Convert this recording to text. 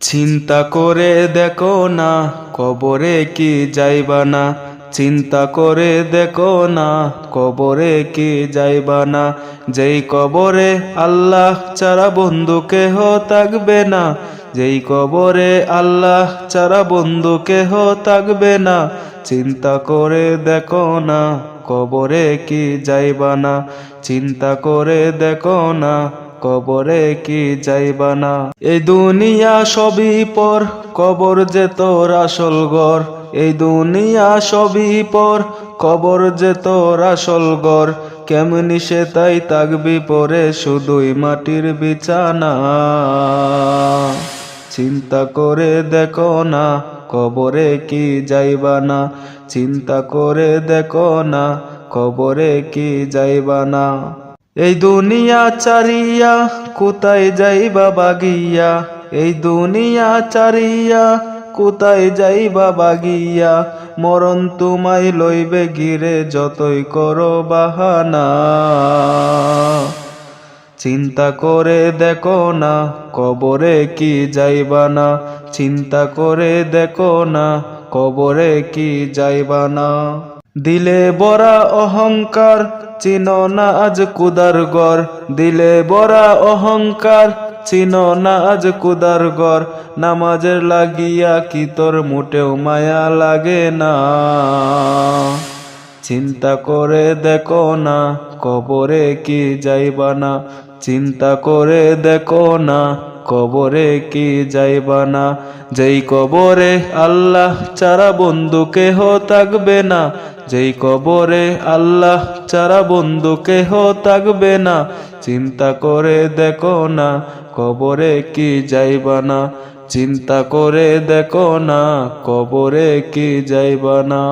চিন্তা করে দেখো না কবরে কি যাইবা না, চিন্তা করে দেখো না কবরে কি যাইবা না। যেই কবরে আল্লাহ ছাড়া বন্ধু কেহ থাকবে না, যেই কবরে আল্লাহ ছাড়া বন্ধু কেহ থাকবে না। চিন্তা করে দেখো না কবরে কি যাইবা না, চিন্তা করে দেখো না কবরে কি যাইবা না। এই দুনিয়া সবই পর, কবর যে তোর আসল ঘর। এই দুনিয়া সবই পর, কবর যে তোর আসল ঘর। কেমনি সে তাই থাকবি পরে শুধুই মাটির বিছানা। চিন্তা করে দেখো না কবরে কি যাইবা না, চিন্তা করে দেখো না কবরে কি যাইবা না। এই দুনিয়া চারিয়া কোথায় যাইবা বাগিয়া, এই দুনিয়া চারিয়া কোথায় যাইবা বাগিয়া। মরণ তোমায় লইবে গিরে যতই করো বাহানা। চিন্তা করে দেখো না কবরে কি যাইবা না, চিন্তা করে দেখো না কবরে কি যাইবা না। দিলে বড়া অহংকার চিনো না আজ কুদার গর, দিলে বড়া অহংকার চিনো না আজ কুদার গর। নামাজের লাগিয়া কি তোর মোটেও মায়া লাগে না। চিন্তা করে দেখো না কবরে কি যাইবা না, চিন্তা করে দেখো না কবরে কি যাইবা না। যেই কবরে আল্লাহ ছাড়া বন্ধু কেহ থাকবে না, যেই কবরে আল্লাহ ছাড়া বন্ধু কেহ থাকবে না। চিন্তা করে দেখো না কবরে কি যাইবা না, চিন্তা করে দেখো না কবরে কি যাইবা না।